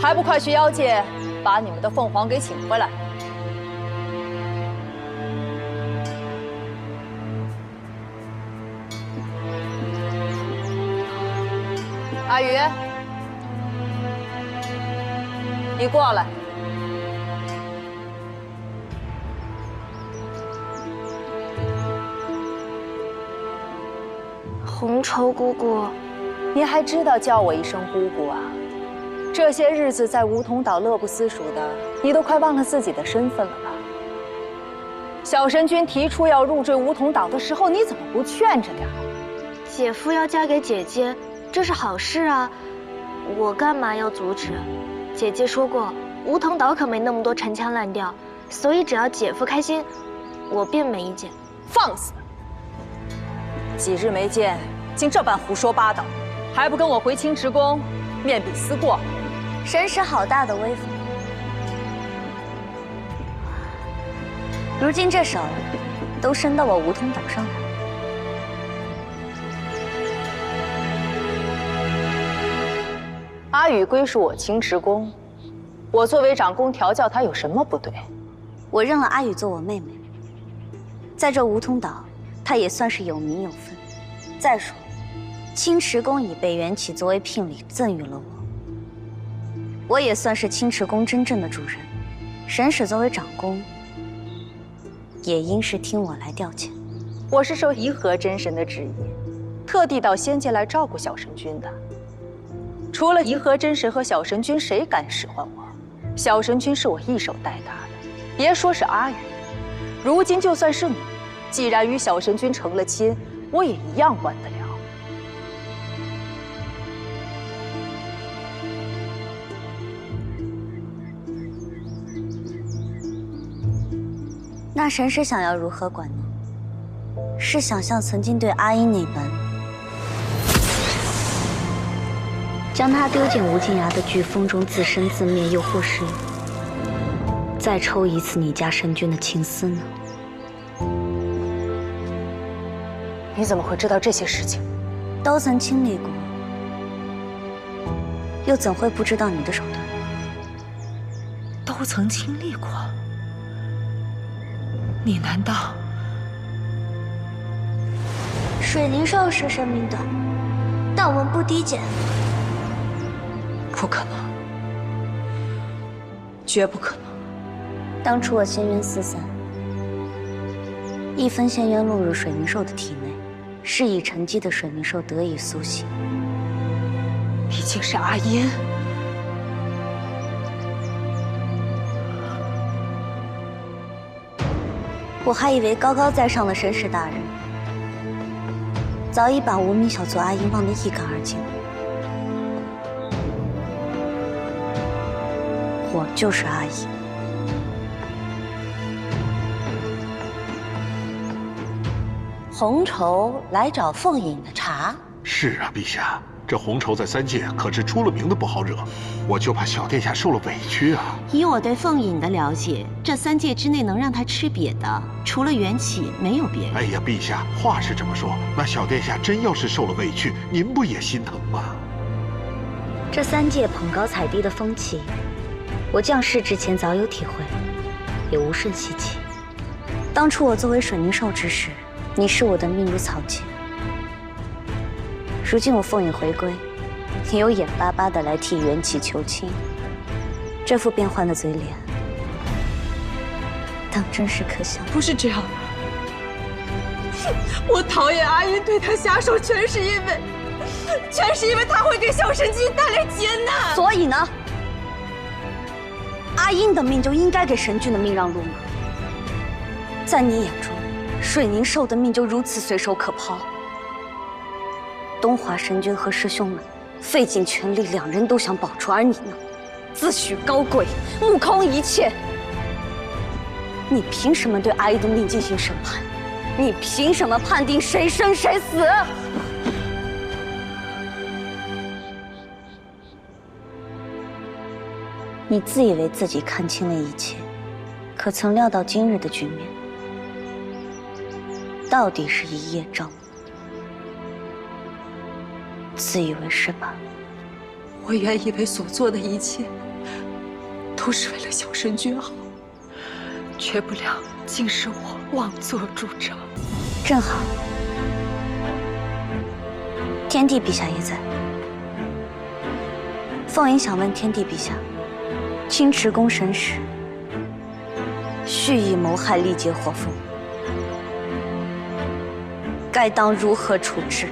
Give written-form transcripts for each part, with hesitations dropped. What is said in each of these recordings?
还不快去妖界把你们的凤凰给请回来！阿宇，你过来。红绸姑姑，你还知道叫我一声姑姑啊？这些日子在梧桐岛乐不思蜀的，你都快忘了自己的身份了吧？小神君提出要入赘梧桐岛的时候，你怎么不劝着点？姐夫要嫁给姐姐，这是好事啊，我干嘛要阻止？姐姐说过，梧桐岛可没那么多陈腔滥调，所以只要姐夫开心，我便没意见。放肆！几日没见，竟这般胡说八道，还不跟我回清池宫面壁思过？神使好大的威风！如今这手都伸到我梧桐岛上来了。阿宇归属我清池宫，我作为长宫调教他有什么不对？我认了阿宇做我妹妹，在这梧桐岛，她也算是有名有分。再说，清池宫已被缘起作为聘礼赠予了我，我也算是清池宫真正的主人。神使作为长宫，也应是听我来调遣。我是受颐和真神的旨意，特地到仙界来照顾小神君的。除了颐和真神和小神君，谁敢使唤我？小神君是我一手带大的，别说是阿宇，如今就算是你，既然与小神君成了亲，我也一样管得了。那神使想要如何管呢？是想像曾经对阿英那般，将他丢进无尽崖的飓风中自生自灭，又或是再抽一次你家神君的情丝呢？你怎么会知道这些事情？都曾经历过，又怎会不知道你的手段？都曾经历过，你难道？水灵兽是生命短，但文不低贱。不可能，绝不可能。当初我仙渊四散，一分仙渊落入水灵兽的体内，是以沉寂的水灵兽得以苏醒。毕竟是阿音，我还以为高高在上的神使大人，早已把无名小卒阿英忘得一干二净。我就是阿英。红绸来找凤隐的茬。是啊，陛下，这红绸在三界可是出了名的不好惹，我就怕小殿下受了委屈啊。以我对凤隐的了解，这三界之内能让他吃瘪的，除了缘起，没有别人。哎呀，陛下，话是这么说，那小殿下真要是受了委屈，您不也心疼吗？这三界捧高踩低的风气，我降世之前早有体会，也无甚稀奇。当初我作为水灵兽之时，你视我的命如草芥。如今我凤隐回归，你又眼巴巴地来替缘起求亲，这副变幻的嘴脸，当真是可笑。不是这样，我讨厌阿英对他下手，全是因为他会给小神君带来劫难。所以呢，阿英的命就应该给神君的命让路吗？在你眼中，水灵兽的命就如此随手可抛？东华神君和师兄们费尽全力，两人都想保住，而你呢，自诩高贵，目空一切。你凭什么对阿姨的命进行审判？你凭什么判定谁生谁死？你自以为自己看清了一切，可曾料到今日的局面，到底是一叶障目。自以为是吧？我原以为所做的一切都是为了小神君好，却不料竟是我妄作主张。正好，天帝陛下也在。凤仪想问天帝陛下，青池宫神使蓄意谋害历劫火凤，该当如何处置？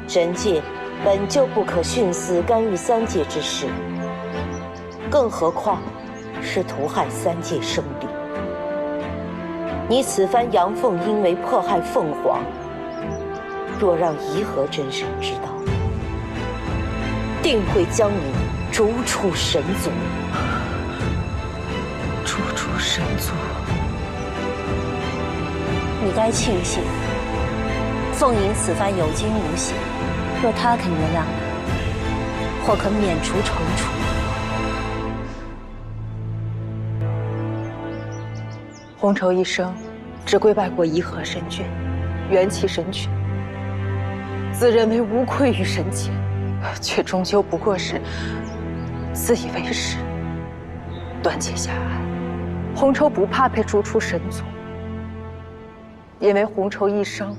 神界本就不可徇私干预三界之事，更何况是屠害三界生灵。你此番阳凤因为迫害凤凰，若让颐和真神知道，定会将你逐出神族。逐出神族，你该庆幸，凤吟此番有惊无险。若他肯原谅你，或可免除惩处。红绸一生只跪拜过颐和神君、元气神君，自认为无愧于神界，却终究不过是自以为是、断切狭隘。红绸不怕被逐出神族，因为红绸一生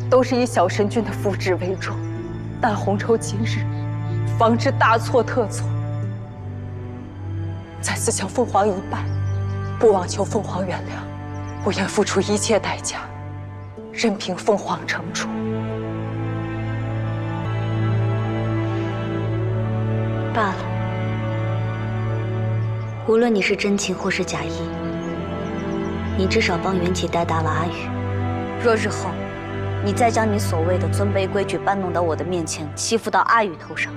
都是以小神君的福祉为重。但红绸今日方知大错特错，再次向凤凰一拜，不妄求凤凰原谅，我愿付出一切代价，任凭凤凰惩处。罢了，无论你是真情或是假意，你至少帮元起带大了阿宇。若日后你再将你所谓的尊卑规矩搬弄到我的面前，欺负到阿宇头上，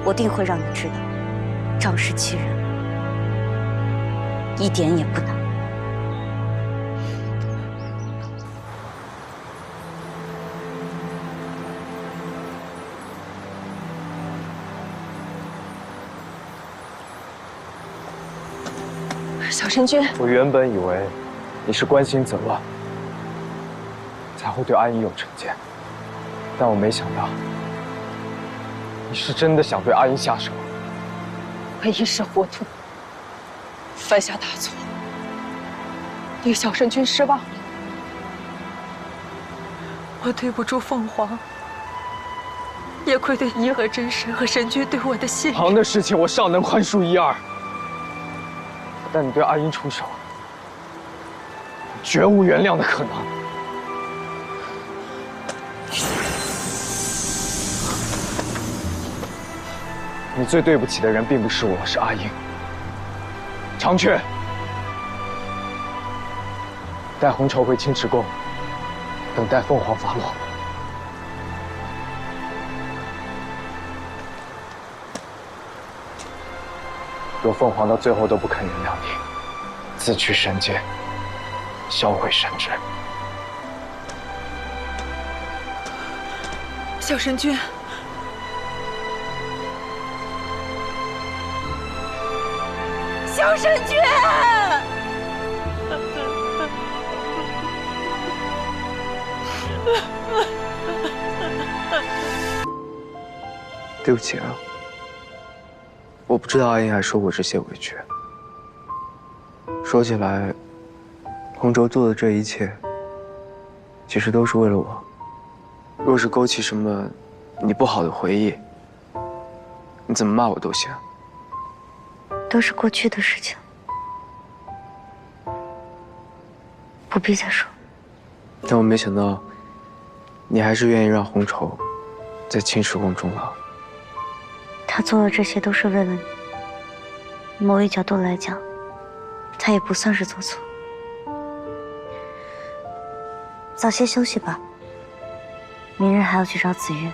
我定会让你知道，仗势欺人一点也不难。小神君，我原本以为你是关心则乱，才会对阿英有成见，但我没想到你是真的想对阿英下手。我一时糊涂，犯下大错，对小神君失望了。我对不住凤凰，也愧对颐和真神和神君对我的信任。唐的事情我尚能宽恕一二，但你对阿英出手，绝无原谅的可能。你最对不起的人并不是我，是阿英。长雀，带红绸回青池宫，等待凤凰发落。若凤凰到最后都不肯原谅你，自去神界，销毁神职。小神君，小神君！对不起啊，我不知道阿英还受过这些委屈。说起来，红绸做的这一切，其实都是为了我。若是勾起什么你不好的回忆，你怎么骂我都行。都是过去的事情，不必再说。但我没想到，你还是愿意让红绸在青池宫终老。他做的这些都是为了你，某一角度来讲，他也不算是做错。早些休息吧，明日还要去找紫月。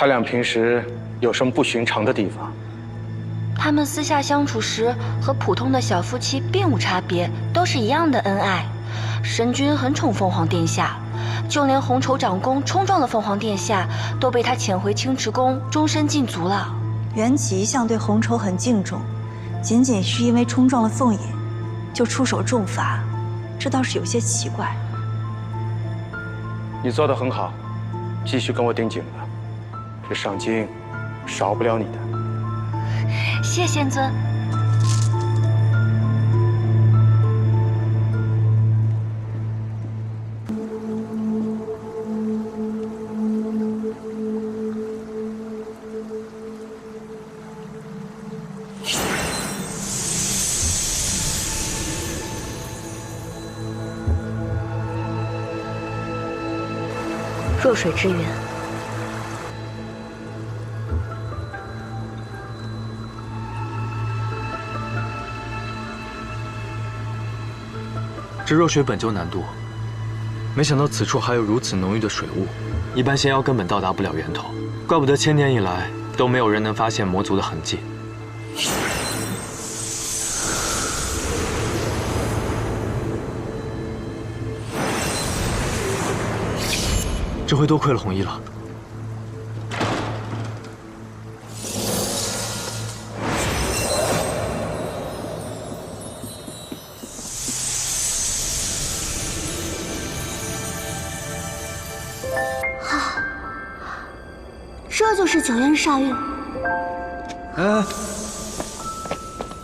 他俩平时有什么不寻常的地方？他们私下相处时和普通的小夫妻并无差别，都是一样的恩爱。神君很宠凤凰殿下，就连红绸长公冲撞了凤凰殿下，都被他遣回青池宫，终身禁足了。袁吉一向对红绸很敬重，仅仅是因为冲撞了凤野，就出手重罚，这倒是有些奇怪。你做得很好，继续跟我盯紧了，这赏金少不了你的。谢仙尊。弱水之源。这弱水本就难渡，没想到此处还有如此浓郁的水雾，一般仙妖根本到达不了源头，怪不得千年以来都没有人能发现魔族的痕迹。这回多亏了红衣了。这就是九渊煞域。哎，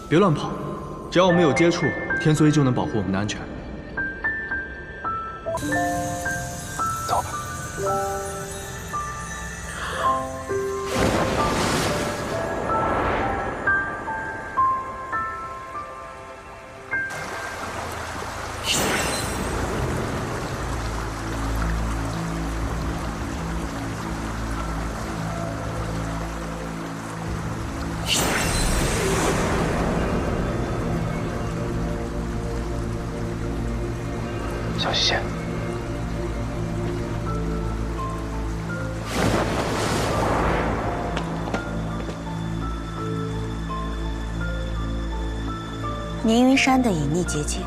别乱跑！只要我们有接触，天梭依旧能保护我们的安全。走吧。小西仙，凝云山的隐匿结界。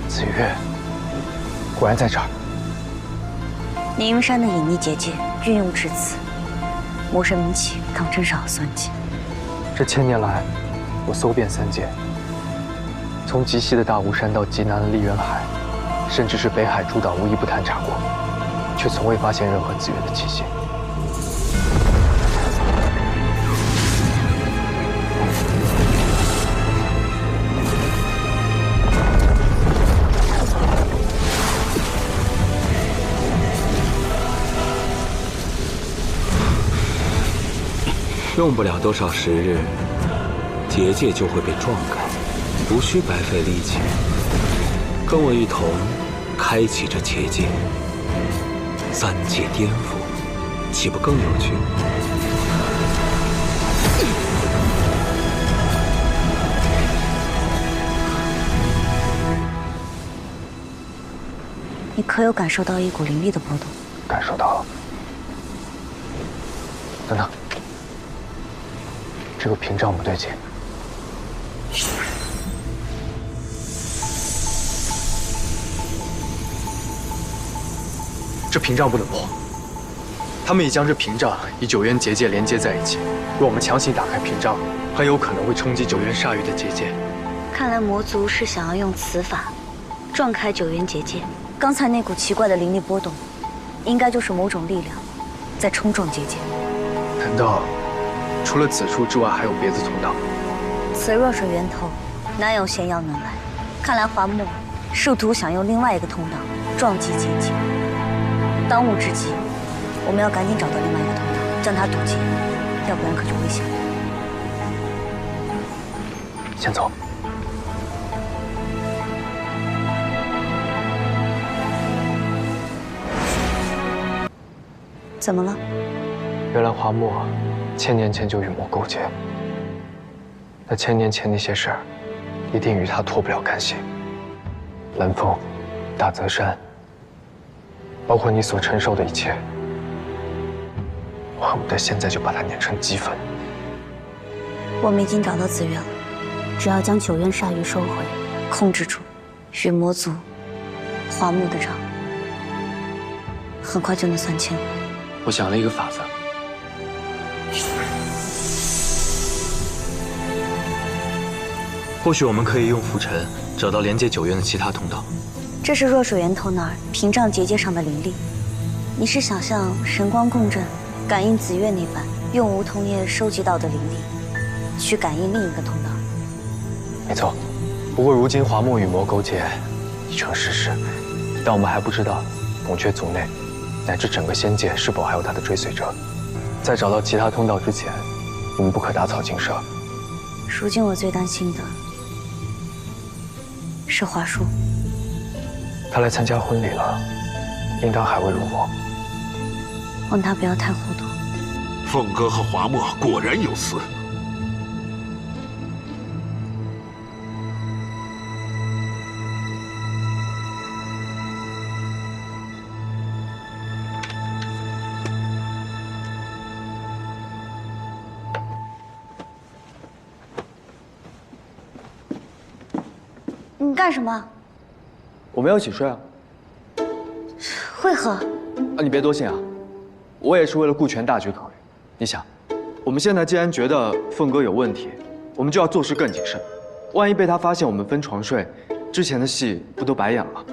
紫月，果然在这儿。凝云山的隐匿结界运用至此。魔神名气当真是好算计。这千年来，我搜遍三界，从极西的大雾山到极南的丽渊海，甚至是北海诸岛，无一不探查过，却从未发现任何紫月的气息。用不了多少时日，结界就会被撞开，无需白费力气。跟我一同开启这结界，三界颠覆，岂不更有趣？你可有感受到一股灵力的波动？感受到了。等等。这个屏障不对劲，这屏障不能破。他们已将这屏障与九渊结界连接在一起。若我们强行打开屏障，很有可能会冲击九渊煞域的结界。看来魔族是想要用此法撞开九渊结界。刚才那股奇怪的灵力波动，应该就是某种力量在冲撞结界。难道？除了此处之外，还有别的通道。此弱水源头，难有仙妖能来。看来华墨试图想用另外一个通道撞击结界。当务之急，我们要赶紧找到另外一个通道，将它堵截，要不然可就危险了。先走。怎么了？原来华墨1000年前就与魔勾结，那1000年前那些事儿，一定与他脱不了干系。蓝风、大泽山、包括你所承受的一切，我恨不得现在就把它碾成齑粉。我们已经找到紫月了，只要将9渊鲨鱼收回，控制住与魔族、华木的账，很快就能算清。我想了一个法子。或许我们可以用浮尘找到连接9渊的其他通道。这是弱水源头那儿屏障结界上的灵力。你是想像神光共振、感应紫月那般，用梧桐叶收集到的灵力，去感应另一个通道？没错。不过如今华木与魔勾结已成事实，但我们还不知道孔雀族内乃至整个仙界是否还有他的追随者。在找到其他通道之前，我们不可打草惊蛇。如今我最担心的是华叔。他来参加婚礼了，应当还未入魔。望他不要太糊涂。凤哥和华墨果然有私。你干什么？我们要一起睡啊。为何？啊，你别多心啊，我也是为了顾全大局考虑。你想，我们现在既然觉得凤哥有问题，我们就要做事更谨慎。万一被他发现我们分床睡，之前的戏不都白演了？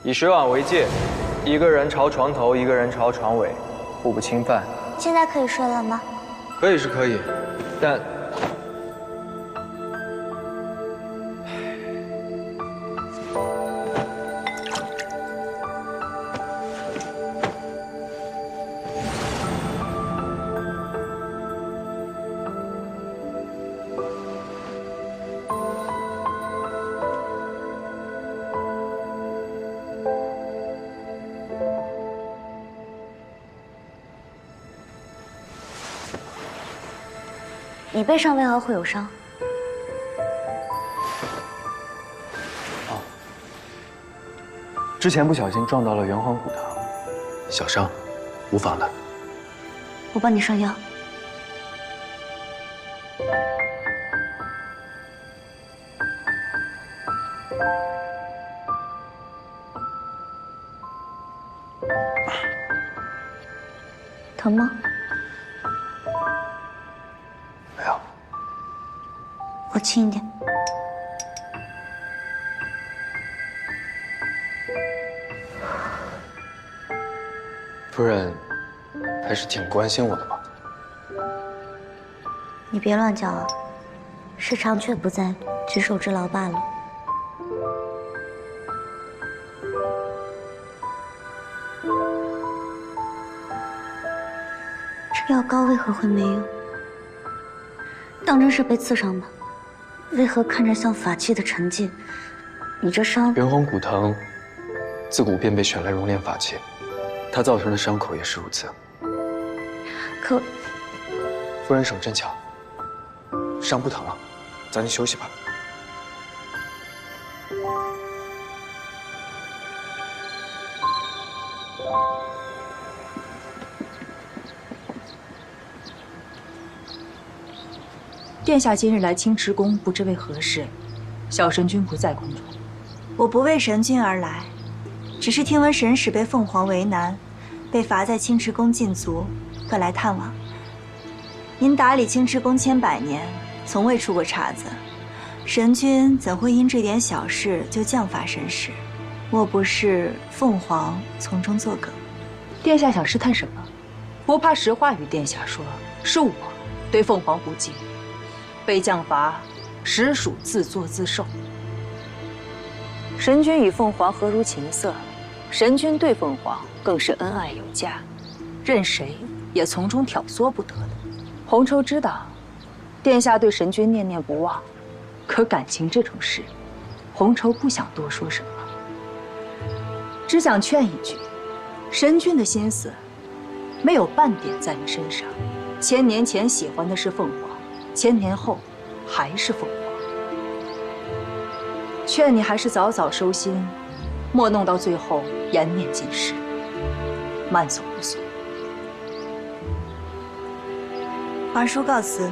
以水碗为界，一个人朝床头，一个人朝床尾，互不侵犯。现在可以睡了吗？可以是可以，但你背上为何会有伤？之前不小心撞到了元皇古堂，小伤，无妨的。我帮你上药。疼吗？没有。我轻一点。夫人还是挺关心我的嘛。你别乱叫啊，是长雀不在，举手之劳罢了。这药膏为何会没用？当真是被刺伤吧？为何看着像法器的沉寂？你这伤……元皇古藤自古便被选来熔炼法器，它造成的伤口也是如此。可夫人手真巧，伤不疼了，早点休息吧。殿下今日来青池宫，不知为何事？小神君不在宫中。我不为神君而来，只是听闻神使被凤凰为难，被罚在青池宫禁足，特来探望。您打理青池宫千百年，从未出过岔子，神君怎会因这点小事就降罚神使？莫不是凤凰从中作梗？殿下想试探什么？不怕实话与殿下说，是我对凤凰不敬。被降罚，实属自作自受。神君与凤凰何如琴瑟，神君对凤凰更是恩爱有加，任谁也从中挑唆不得的。洪愁知道，殿下对神君念念不忘，可感情这种事，洪愁不想多说什么，只想劝一句：神君的心思没有半点在你身上。1000年前喜欢的是凤凰，1000年后还是凤凰。劝你还是早早收心，莫弄到最后颜面尽失，慢走不送。华叔告辞。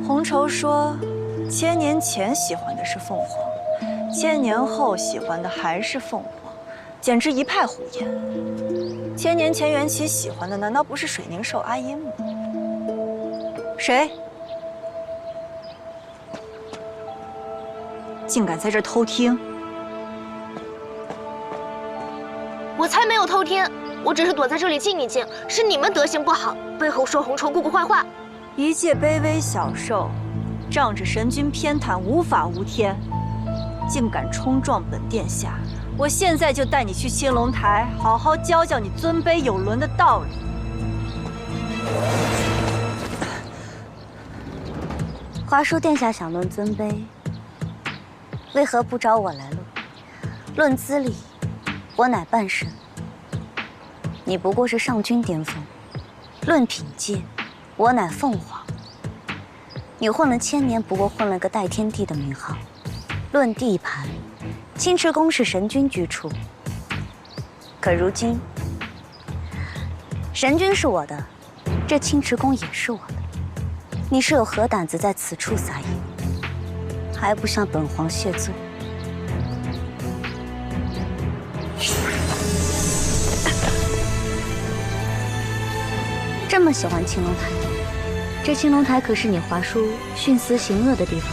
红绸说，1000年前喜欢的是凤凰，1000年后喜欢的还是凤凰，简直一派胡言。1000年前缘起喜欢的难道不是水凝寿阿音吗？谁？竟敢在这儿偷听！我才没有偷听，我只是躲在这里静一静。是你们德行不好，背后说红绸姑姑坏话。一介卑微小兽，仗着神君偏袒，无法无天，竟敢冲撞本殿下！我现在就带你去青龙台，好好教教你尊卑有伦的道理。华叔殿下想论尊卑，为何不找我来论？论资历，我乃半神，你不过是上君巅峰；论品阶，我乃凤凰，你混了1000年，不过混了个代天帝的名号；论地盘，青池宫是神君居处，可如今神君是我的，这青池宫也是我的。你是有何胆子在此处撒野？还不向本皇谢罪？这么喜欢青龙台，这青龙台可是你华叔徇私行恶的地方。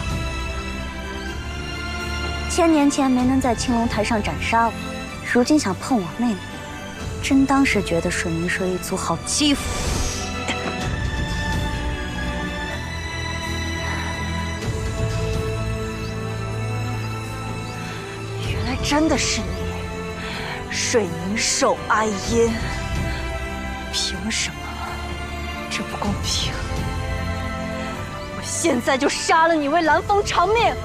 1000年前没能在青龙台上斩杀我，如今想碰我妹妹，真当是觉得水凝社一族好欺负。原来真的是你，水凝寿阿音！凭什么？这不公平！我现在就杀了你，为蓝风偿命！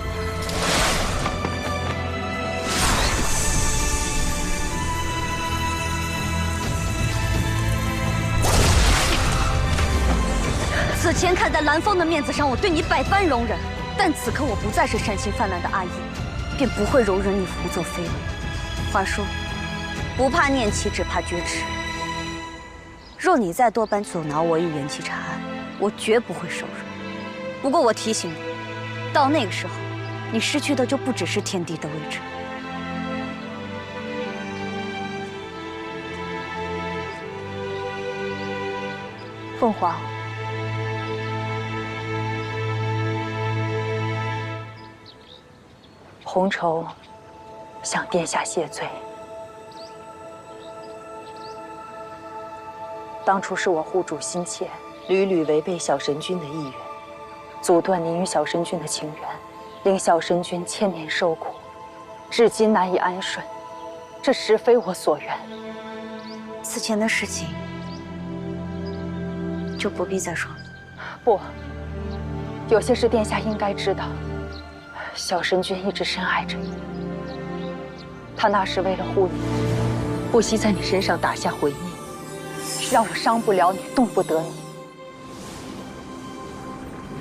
此前看在蓝风的面子上，我对你百般容忍，但此刻我不再是善心泛滥的阿姨，便不会容忍你胡作非为。话说，不怕念起，只怕绝齿。若你再多般阻挠我以元气查案，我绝不会手软。不过我提醒你，到那个时候，你失去的就不只是天帝的位置。凤凰，红绸向殿下谢罪。当初是我护主心切，屡屡违背小神君的意愿，阻断您与小神君的情缘，令小神君1000年受苦，至今难以安顺。这实非我所愿。此前的事情就不必再说了。不，有些事殿下应该知道。小神君一直深爱着你，他那时为了护你，不惜在你身上打下回忆。让我伤不了你，动不得你。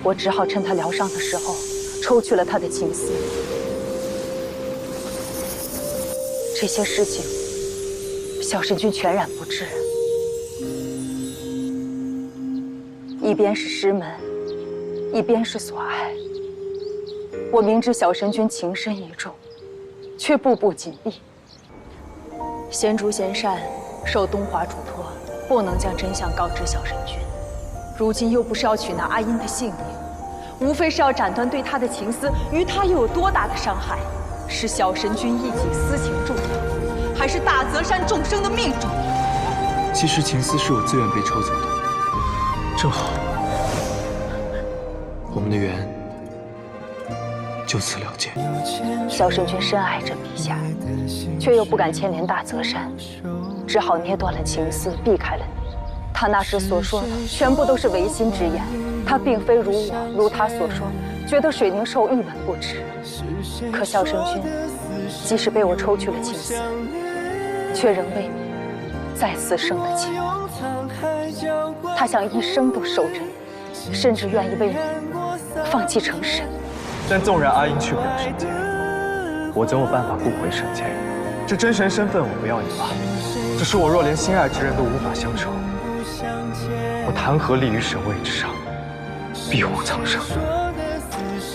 我只好趁他疗伤的时候，抽去了他的情丝。这些事情，小神君全然不知。一边是师门，一边是所爱。我明知小神君情深意重，却步步紧逼。贤竹贤善受东华嘱托，不能将真相告知小神君。如今又不是要取那阿音的性命，无非是要斩断对他的情丝，于他又有多大的伤害？是小神君一己私情重要，还是大泽山众生的命重要？其实情丝是我自愿被抽走的，正好，我们的缘就此了结。小神君深爱着陛下，却又不敢牵连大泽山，只好捏断了情丝，避开了你。他那时所说的全部都是违心之言，他并非如他所说，觉得水宁寿一文不值。可小神君即使被我抽去了情丝，却仍为你再次生了情。他想一生都守着你，甚至愿意为你放弃成神。但纵然阿英去不了神界，我总有办法不回神界。这真神身份我不要也罢，只是我若连心爱之人都无法相守，我谈何立于神位之上，庇护苍生？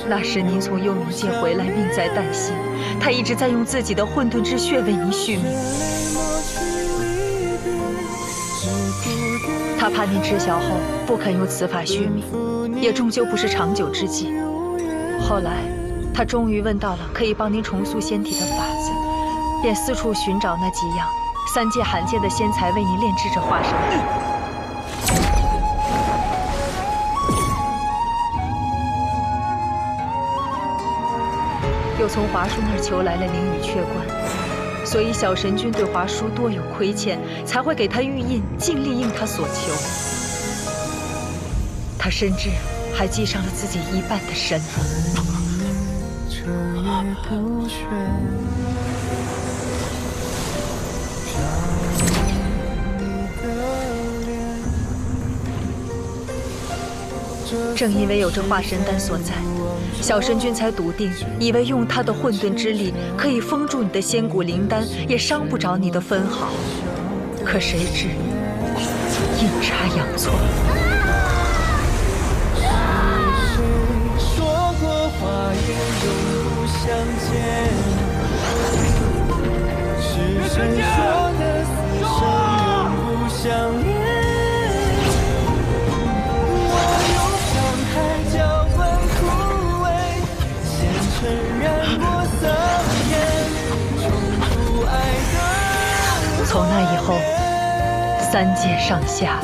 那时您从幽冥界回来，命在旦夕，他一直在用自己的混沌之血为您续命。他怕您知晓后不肯用此法续命，也终究不是长久之计。后来，他终于问到了可以帮您重塑仙体的法子，便四处寻找那几样3界罕见的仙材，为您炼制着化神丹。又从华叔那儿求来了灵雨雀冠，所以小神君对华叔多有亏欠，才会给他玉印，尽力应他所求。他甚至还记上了自己一半的身份。正因为有这化神丹所在，小神君才笃定，以为用他的混沌之力可以封住你的仙骨灵丹，也伤不着你的分毫。可谁知阴差阳错。说过话言永不相见，是谁说的死生永不相恋？从那以后，3界上下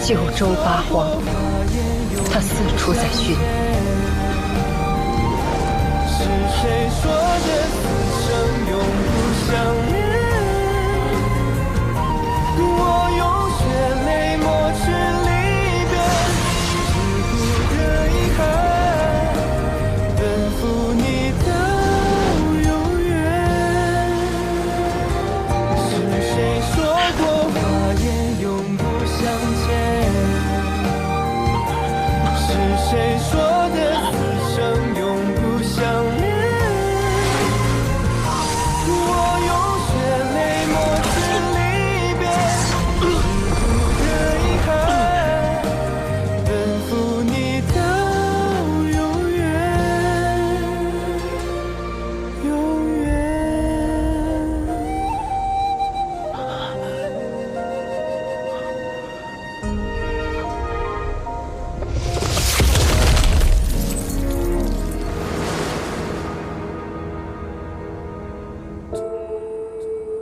，9州8荒，他四处在寻你。是谁说的此生永不相恋？我用血泪抹去离别，只顾的遗憾，奔赴你的永远。是谁说过话言永不相见？是谁说的此生永不相恋？我用血泪抹去离别，只顾的遗憾，奔赴你的永远，永远。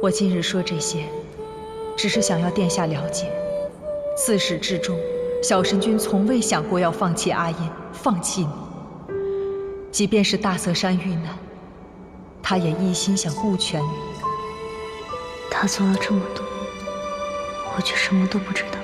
我今日说这些，只是想要殿下了解，自始至终，小神君从未想过要放弃阿音，放弃你。即便是大泽山遇难，他也一心想顾全你。他做了这么多，我却什么都不知道。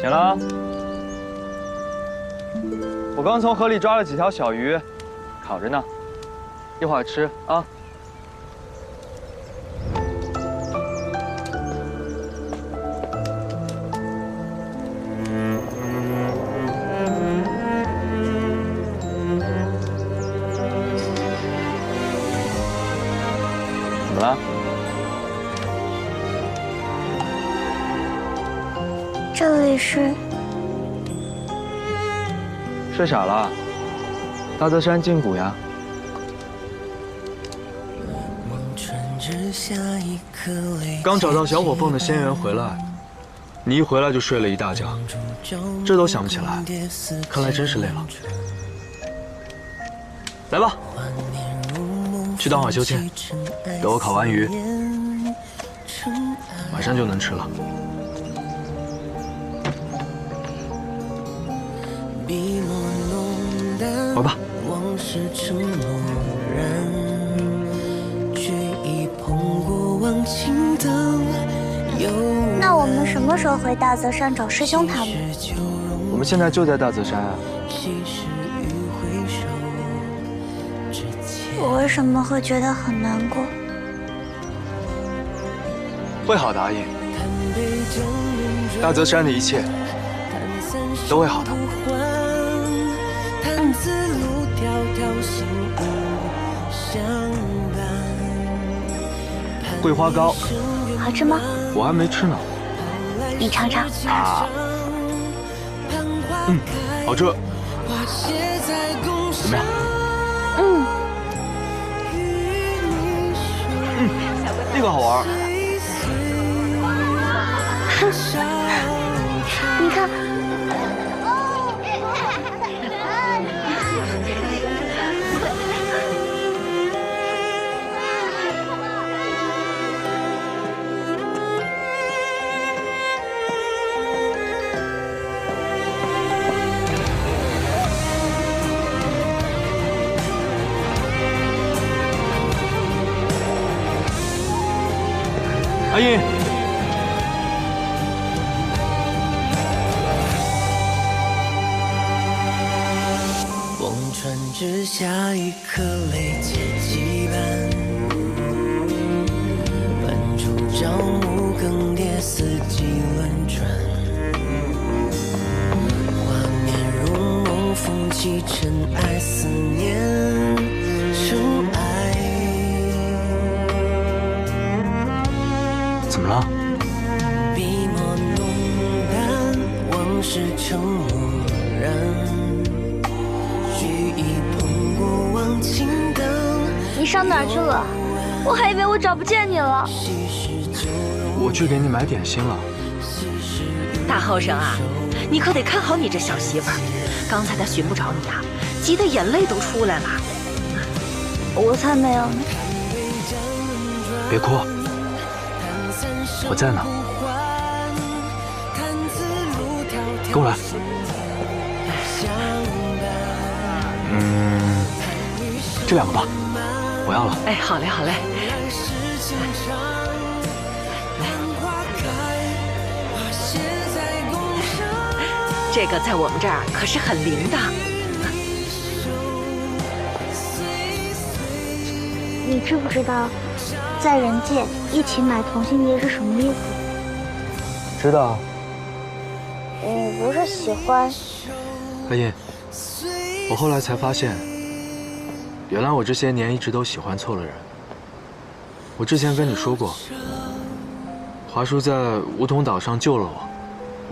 点了啊！我刚从河里抓了几条小鱼，烤着呢，一会儿吃啊。怎么了？这里是？睡傻了？大泽山禁谷呀。刚找到小火凤的仙缘回来，你一回来就睡了一大觉，这都想不起来，看来真是累了。来吧，去当晚修仙，等我烤完鱼，马上就能吃了。玩吧。那我们什么时候回大泽山找师兄他们？我们现在就在大泽山啊。我为什么会觉得很难过？会好的，阿印。大泽山的一切都会好的。桂花糕好吃吗？我还没吃呢。你尝尝。啊，好吃。怎么样？这个好玩。你看。阿印，望穿之下一颗泪结羁绊，万株朝暮更迭，四季轮转，画面如梦，风起尘埃，思念成爱。怎么了？笔墨浓淡，往事成蓦然。举一捧过往情灯。你上哪儿去了？我还以为我找不见你了。我去给你买点心了。大后生啊，你可得看好你这小媳妇儿。刚才她寻不着你啊，急得眼泪都出来了。我才没有呢。别哭。我在呢，跟我来。这两个吧，我要了。哎，好嘞，好嘞。这个在我们这儿可是很灵的。你知不知道？在人界一起买同心结是什么意思？知道。你不是喜欢？阿印，我后来才发现，原来我这些年一直都喜欢错了人。我之前跟你说过，华叔在梧桐岛上救了我，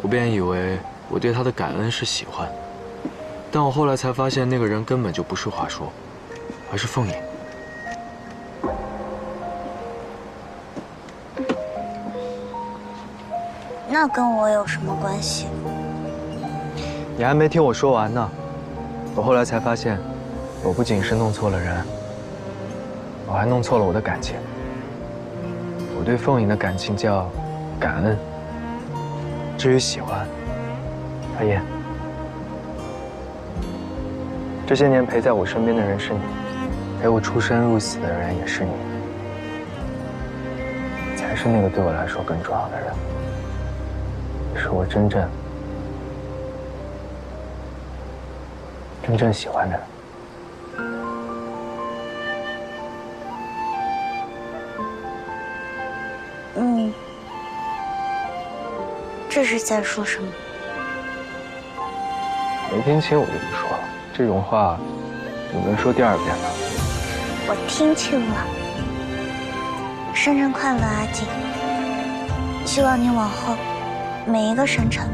我便以为我对他的感恩是喜欢，但我后来才发现，那个人根本就不是华叔，而是凤影。那跟我有什么关系？你还没听我说完呢。我后来才发现，我不仅是弄错了人，我还弄错了我的感情。我对凤影的感情叫感恩，至于喜欢，阿燕，这些年陪在我身边的人是你，陪我出生入死的人也是你，才是那个对我来说更重要的人。是我真正真正喜欢的人。这是在说什么？没听清我就不说了，这种话你能说第2遍吗？我听清了。生辰快乐，阿锦！希望你往后每一个生辰，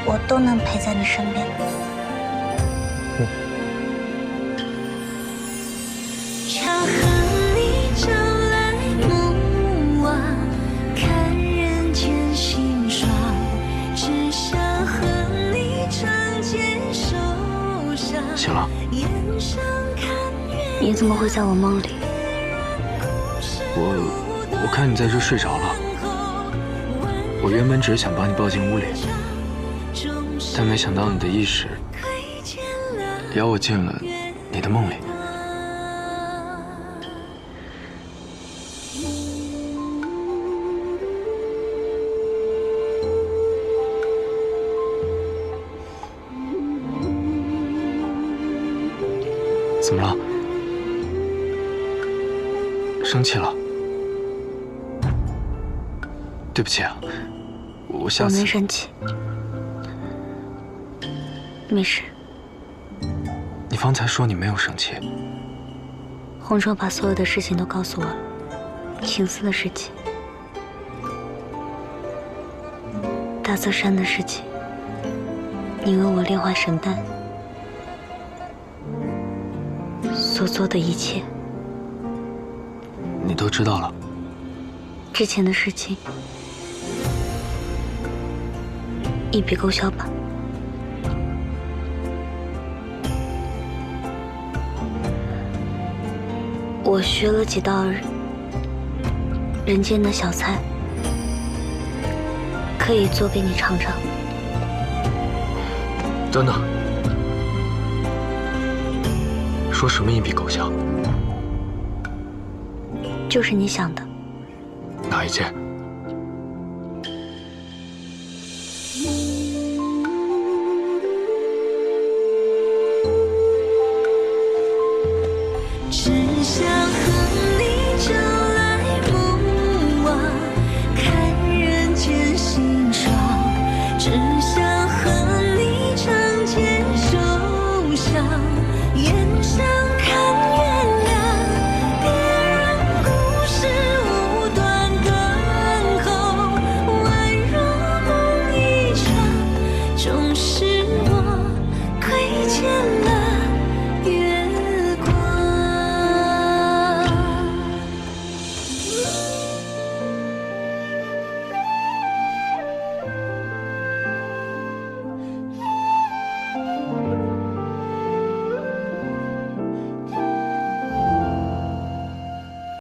我都能陪在你身边。常和你朝来暮往，看人间辛爽，只想和你长肩手上。醒了。你怎么会在我梦里？我看你在这睡着了。我原本只是想把你抱进屋里，但没想到你的意识邀我进了你的梦里。怎么了？生气了？对不起啊，我下次。我没生气，没事。你方才说你没有生气。红州把所有的事情都告诉我了，青丝的事情，大泽山的事情，你为我炼化神丹所做的一切，你都知道了。之前的事情一笔勾销吧。我学了几道人间的小菜，可以做给你尝尝。等等，说什么一笔勾销？就是你想的。哪一件？